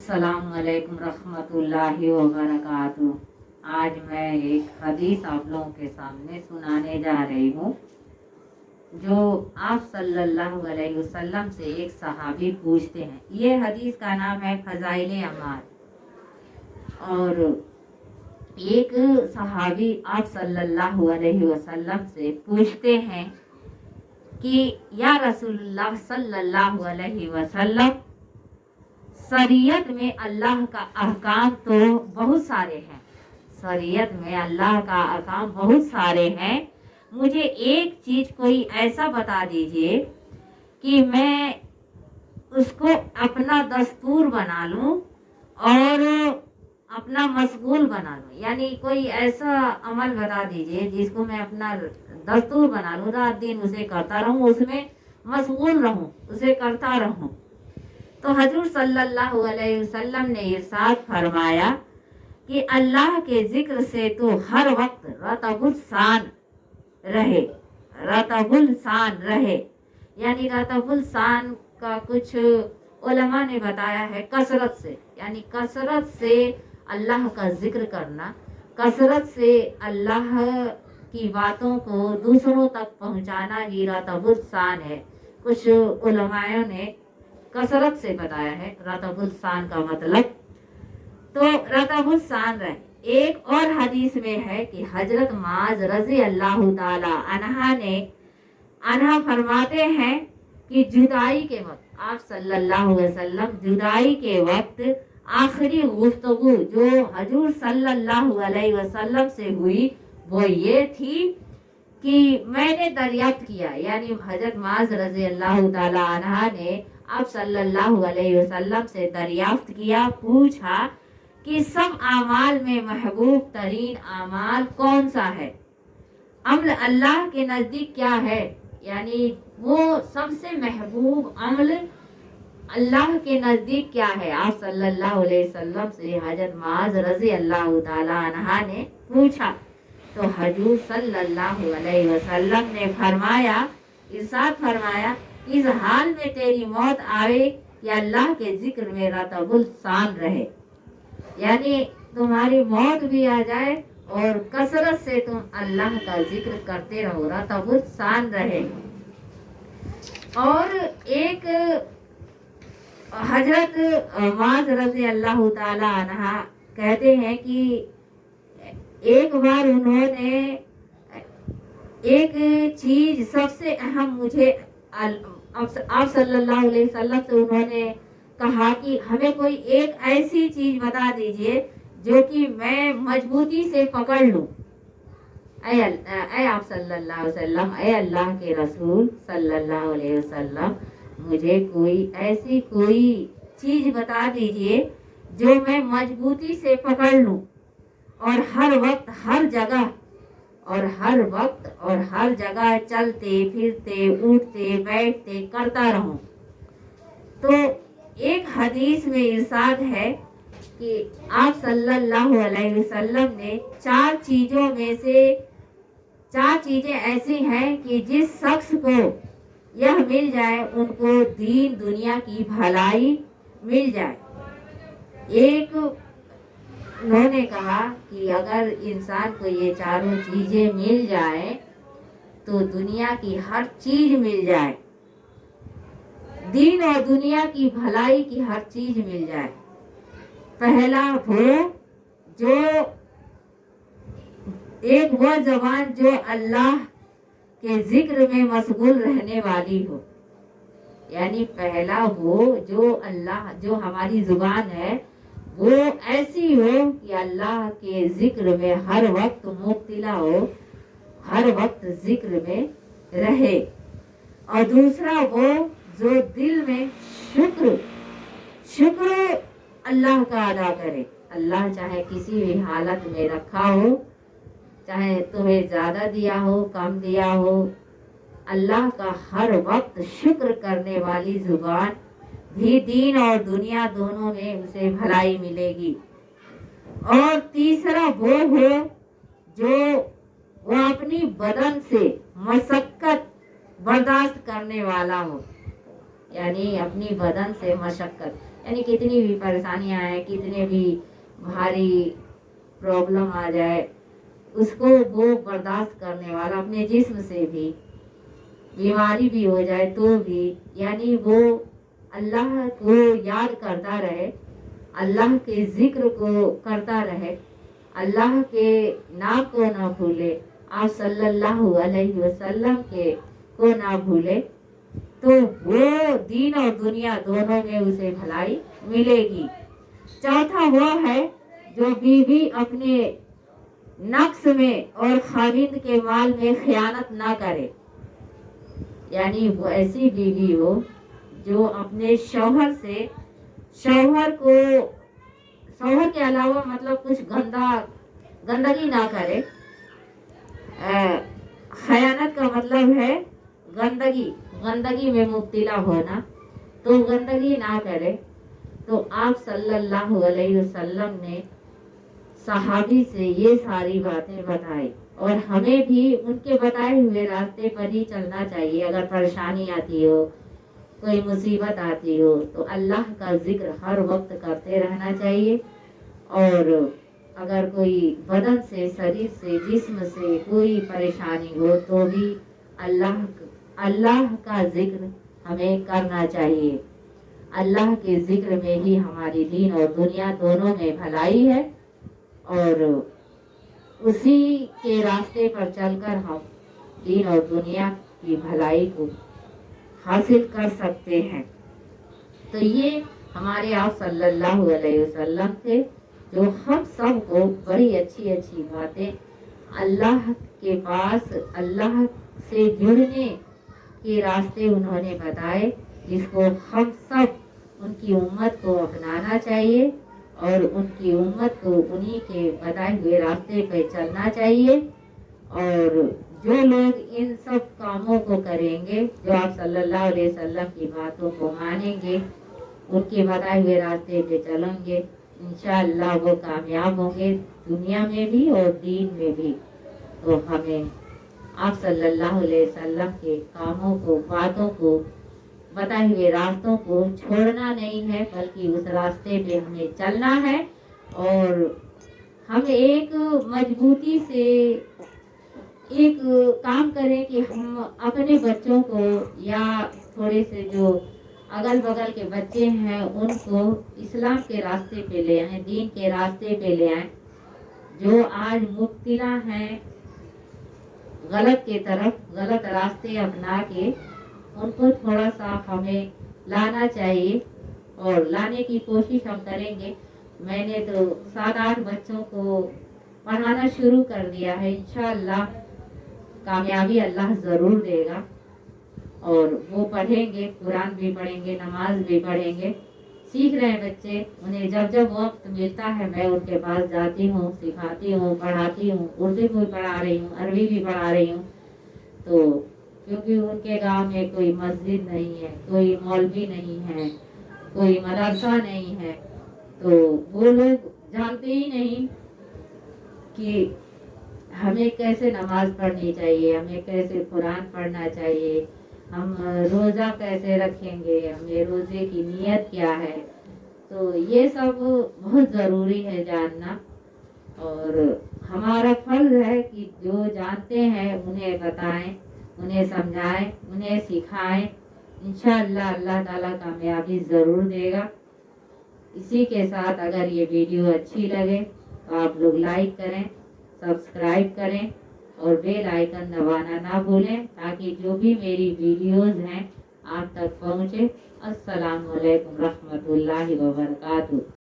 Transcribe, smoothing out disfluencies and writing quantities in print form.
अस्सलाम वालेकुम रहमतुल्लाहि व बरकातुहू। आज मैं एक हदीस आप लोगों के सामने सुनाने जा रही हूँ, जो आप सल्लल्लाहु अलैहि वसल्लम से एक सहाबी पूछते हैं। ये हदीस का नाम है फज़ाइल अमाल। और एक सहाबी आप सल्लल्लाहु अलैहि वसल्लम से पूछते हैं कि या रसूलुल्लाह सल्लल्लाहु अलैहि वसल्लम, शरीयत में अल्लाह का अहकाम तो बहुत सारे हैं, शरीयत में अल्लाह का अहकाम बहुत सारे हैं, मुझे एक चीज कोई ऐसा बता दीजिए कि मैं उसको अपना दस्तूर बना लूं और अपना मशगूल बना लूं। यानी कोई ऐसा अमल बता दीजिए जिसको मैं अपना दस्तूर बना लूं, रात दिन उसे करता रहूं, उसमें मशगूल रहूं, उसे करता रहूं। तो हजूर सल्लल्लाहु अलैहि वसल्लम ने इरशाद फरमाया कि अल्लाह के जिक्र से तो हर वक्त रतबुल शान रहे, रतबुल शान रहे। यानी रतबुल शान का कुछ उलमा ने बताया है कसरत से, यानी कसरत से अल्लाह का जिक्र करना, कसरत से अल्लाह की बातों को दूसरों तक पहुंचाना ही रतबुल शान है। कुछ उलमाओं ने कसरत से बताया है रतबुल शान का मतलब। तो रतबुल शान रहे। एक और हदीस में है कि हजरत माज रजी अल्लाह ताला अनहा फरमाते हैं कि जुदाई के वक्त आप सल्लल्लाहु अलैहि वसल्लम जुदाई के वक्त आखिरी गुफ्तगू जो हजूर सल्लल्लाहु अलैहि वसल्लम से हुई वो ये थी कि मैंने दरियाफ्त किया, यानी हजरत माज रजी अल्लाह ताला अन्हा ने आप सल्लल्लाहु अलैहि वसल्लम से दरियाफ्त किया, पूछा कि सब आमाल में महबूब तरीन आमाल कौन सा है, अमल अल्लाह के नज़दीक क्या है, यानी वो सबसे महबूब अमल अल्लाह के नज़दीक क्या है। आप सल्लल्लाहु अलैहि वसल्लम से हजरत माज रजी अल्लाह ताला अन्हा ने पूछा। तो हजूर सल्लल्लाहु अलैहि वसल्लम ने फरमाया, इरशाद फरमाया, इस हाल में तेरी मौत आवे कि अल्लाह के जिक्र में रतबुल शान रहे, यानी तुम्हारी मौत भी आ जाए और कसरत से तुम अल्लाह का जिक्र करते रहो, रतबुल शान रहे। और एक हजरत माज रज़ी अल्लाह ताला अन्हा कहते हैं कि एक बार उन्होंने एक चीज सबसे अहम मुझे आप सल्लल्लाहु अलैहि वसल्लम से उन्होंने कहा कि हमें कोई एक ऐसी चीज बता दीजिए जो कि मैं मजबूती से पकड़ लूं। ऐ आप सल्लल्लाहु अलैहि वसल्लम, ऐ अल्लाह के रसूल सल्लल्लाहु अलैहि वसल्लम, मुझे कोई चीज बता दीजिए जो मैं मजबूती से पकड़ लूं और हर वक्त और हर जगह चलते फिरते उठते बैठते करता रहूं। तो एक हदीस में इरशाद है कि आप सल्लल्लाहु अलैहि वसल्लम ने चार चीजें ऐसी हैं कि जिस शख्स को यह मिल जाए उनको दीन दुनिया की भलाई मिल जाए। एक उन्होंने कहा कि अगर इंसान को ये चारों चीजें मिल जाए तो दुनिया की हर चीज मिल जाए, दीन और दुनिया की भलाई की हर चीज मिल जाए। पहला वो जबान जो अल्लाह के जिक्र में मशगूल रहने वाली हो, यानी पहला वो जो हमारी जुबान है वो ऐसी हो कि अल्लाह के जिक्र में हर वक्त मुब्तिला हो, हर वक्त जिक्र में रहे। और दूसरा वो जो दिल में शुक्र अल्लाह का अदा करे। अल्लाह चाहे किसी भी हालत में रखा हो, चाहे तुम्हें ज्यादा दिया हो कम दिया हो, अल्लाह का हर वक्त शुक्र करने वाली जुबान भी दीन और दुनिया दोनों में उसे भलाई मिलेगी। और तीसरा वो हो जो वो अपनी बदन से मशक्कत बर्दाश्त करने वाला हो, यानी अपनी बदन से मशक्कत, यानी कितनी भी परेशानियां आए, कितने भी भारी प्रॉब्लम आ जाए, उसको वो बर्दाश्त करने वाला, अपने जिस्म से भी बीमारी भी हो जाए तो भी, यानी वो अल्लाह को याद करता रहे, अल्लाह के जिक्र को करता रहे, अल्लाह के नाम को ना भूले, आप सल्लल्लाहु अलैहि वसल्लम के को ना भूले, तो वो दीन और दुनिया दोनों में उसे भलाई मिलेगी। चौथा वो है जो बीवी अपने नफ्स में और खाविंद के माल में खयानत ना करे, यानी वो ऐसी बीवी हो जो अपने शौहर से, शौहर के अलावा मतलब कुछ गंदगी ना करे। खयानत का मतलब है गंदगी में मुब्तला होना, तो गंदगी ना करे। तो आप सल्लल्लाहु अलैहि वसल्लम ने सहाबी से ये सारी बातें बताई, और हमें भी उनके बताए हुए रास्ते पर ही चलना चाहिए। अगर परेशानी आती हो, कोई मुसीबत आती हो, तो अल्लाह का जिक्र हर वक्त करते रहना चाहिए। और अगर कोई बदन से, शरीर से, जिस्म से कोई परेशानी हो तो भी अल्लाह का जिक्र हमें करना चाहिए। अल्लाह के जिक्र में ही हमारी दीन और दुनिया दोनों में भलाई है, और उसी के रास्ते पर चलकर हम दीन और दुनिया की भलाई को हासिल कर सकते हैं। तो ये हमारे आप सल्लल्लाहु अलैहि वसल्लम थे, जो हम सबको बड़ी अच्छी अच्छी बातें अल्लाह के पास, अल्लाह से जुड़ने के रास्ते उन्होंने बताए, जिसको हम सब उनकी उम्मत को अपनाना चाहिए और उनकी उम्मत को उन्हीं के बताए हुए रास्ते पर चलना चाहिए। और जो लोग इन सब कामों को करेंगे, जो आप सल्लल्लाहु अलैहि वसल्लम की बातों को मानेंगे, उनके बताए हुए रास्ते पे चलेंगे, इंशाअल्लाह वो कामयाब होंगे, दुनिया में भी और दीन में भी। तो हमें आप सल्लल्लाहु अलैहि वसल्लम के कामों को, बातों को, बताए हुए रास्तों को छोड़ना नहीं है, बल्कि उस रास्ते पे हमें चलना है। और हम एक मजबूती से एक काम करें कि हम अपने बच्चों को, या थोड़े से जो अगल बगल के बच्चे हैं, उनको इस्लाम के रास्ते पे ले आएं, दीन के रास्ते पे ले आएं। जो आज मुब्तला हैं गलत के तरफ, गलत रास्ते अपना के, उनको थोड़ा सा हमें लाना चाहिए, और लाने की कोशिश हम करेंगे। मैंने तो 7-8 बच्चों को पढ़ाना शुरू कर दिया है, इंशाअल्लाह कामयाबी अल्लाह ज़रूर देगा। और वो पढ़ेंगे, कुरान भी पढ़ेंगे, नमाज भी पढ़ेंगे, सीख रहे हैं बच्चे। उन्हें जब जब वक्त मिलता है मैं उनके पास जाती हूँ, सिखाती हूँ, पढ़ाती हूँ, उर्दू भी पढ़ा रही हूँ, अरबी भी पढ़ा रही हूँ। तो क्योंकि उनके गांव में कोई मस्जिद नहीं है, कोई मौलवी नहीं है, कोई मदरसा नहीं है, तो वो लोग जानते ही नहीं कि हमें कैसे नमाज पढ़नी चाहिए, हमें कैसे कुरान पढ़ना चाहिए, हम रोज़ा कैसे रखेंगे, हमें रोज़े की नियत क्या है। तो ये सब बहुत ज़रूरी है जानना, और हमारा फर्ज है कि जो जानते हैं उन्हें बताएं, उन्हें समझाएं, उन्हें सिखाएं। इंशाअल्लाह अल्लाह ताला कामयाबी ज़रूर देगा। इसी के साथ अगर ये वीडियो अच्छी लगे तो आप लोग लाइक करें, सब्सक्राइब करें और बेल आइकन दबाना ना भूलें, ताकि जो भी मेरी वीडियोस हैं आप तक पहुँचे। अस्सलामु अलैकुम रहमतुल्लाहि व बरकातुहू।